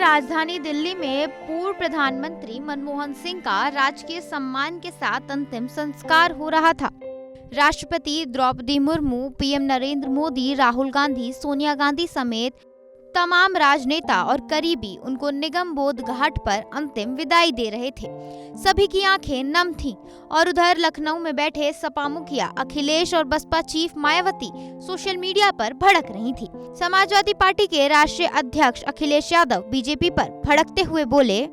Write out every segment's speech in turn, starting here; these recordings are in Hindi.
राजधानी दिल्ली में पूर्व प्रधानमंत्री मनमोहन सिंह का राजकीय सम्मान के साथ अंतिम संस्कार हो रहा था। राष्ट्रपति द्रौपदी मुर्मू, पीएम नरेंद्र मोदी, राहुल गांधी, सोनिया गांधी समेत तमाम राजनेता और करीबी उनको निगम बोध घाट पर अंतिम विदाई दे रहे थे। सभी की आंखें नम थीं और उधर लखनऊ में बैठे सपा मुखिया अखिलेश और Basapa chief Mayawati social media पर भड़क रही थी। समाजवादी पार्टी के राष्ट्रीय अध्यक्ष अखिलेश यादव बीजेपी पर भड़कते हुए बोले,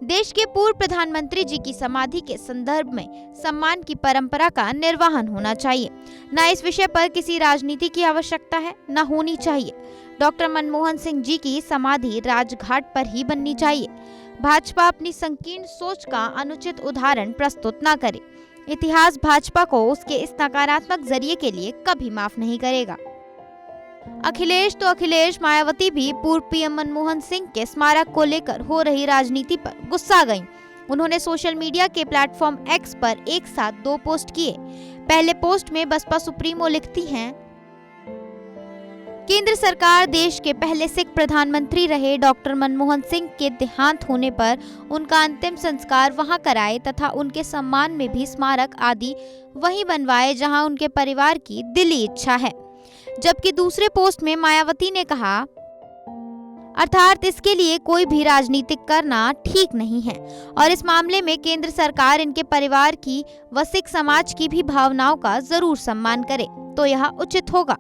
देश के पूर्व प्रधानमंत्री जी की समाधि के संदर्भ में सम्मान की परंपरा का निर्वहन होना चाहिए। न इस विषय पर किसी राजनीति की आवश्यकता है, न होनी चाहिए। डॉक्टर मनमोहन सिंह जी की समाधि राजघाट पर ही बननी चाहिए। भाजपा अपनी संकीर्ण सोच का अनुचित उदाहरण प्रस्तुत न करे। इतिहास भाजपा को उसके इस नकारात्मक जरिए के लिए कभी माफ नहीं करेगा। अखिलेश, मायावती भी पूर्व पीएम मनमोहन सिंह के स्मारक को लेकर हो रही राजनीति पर गुस्सा गईं। उन्होंने सोशल मीडिया के प्लेटफॉर्म एक्स पर एक साथ 2 पोस्ट किए। पहले पोस्ट में बसपा सुप्रीमो लिखती हैं, केंद्र सरकार देश के पहले सिख प्रधानमंत्री रहे डॉक्टर मनमोहन सिंह के देहांत होने पर उनका अंतिम संस्कार वहां कराए तथा उनके सम्मान में भी स्मारक आदि वहीं बनवाए जहां उनके परिवार की दिली इच्छा है। जबकि दूसरे पोस्ट में मायावती ने कहा, अर्थात इसके लिए कोई भी राजनीतिक करना ठीक नहीं है और इस मामले में केंद्र सरकार इनके परिवार की व सिख समाज की भी भावनाओं का जरूर सम्मान करे तो यह उचित होगा।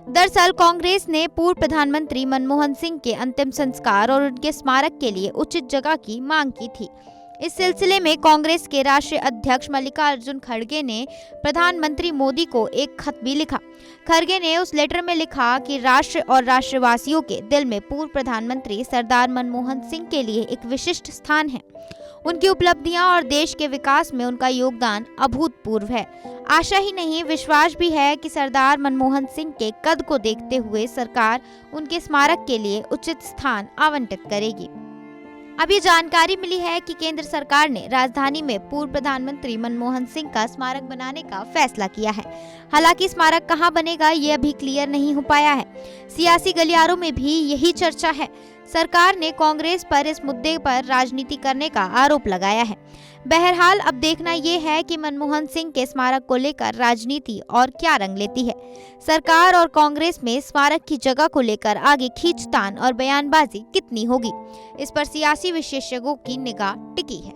दरअसल कांग्रेस ने पूर्व प्रधानमंत्री मनमोहन सिंह के अंतिम संस्कार और उनके स्मारक के लिए उचित जगह की मांग की थी। इस सिलसिले में कांग्रेस के राष्ट्रीय अध्यक्ष मल्लिकार्जुन खड़गे ने प्रधानमंत्री मोदी को एक खत भी लिखा। खड़गे ने उस लेटर में लिखा कि राष्ट्र और राष्ट्रवासियों के दिल में पूर्व प्रधानमंत्री सरदार मनमोहन सिंह के लिए एक विशिष्ट स्थान है। उनकी उपलब्धियां और देश के विकास में उनका योगदान अभूतपूर्व है। आशा ही नहीं, विश्वास भी है कि सरदार मनमोहन सिंह के कद को देखते हुए सरकार उनके स्मारक के लिए उचित स्थान आवंटित करेगी। अभी जानकारी मिली है कि केंद्र सरकार ने राजधानी में पूर्व प्रधानमंत्री मनमोहन सिंह का स्मारक बनाने का फैसला किया है। हालांकि स्मारक कहां बनेगा ये अभी क्लियर नहीं हो पाया है। सियासी गलियारों में भी यही चर्चा है। सरकार ने कांग्रेस पर इस मुद्दे पर राजनीति करने का आरोप लगाया है। बहरहाल अब देखना ये है कि मनमोहन सिंह के स्मारक को लेकर राजनीति और क्या रंग लेती है। सरकार और कांग्रेस में स्मारक की जगह को लेकर आगे खींचतान और बयानबाजी कितनी होगी, इस पर सियासी विशेषज्ञों की निगाह टिकी है।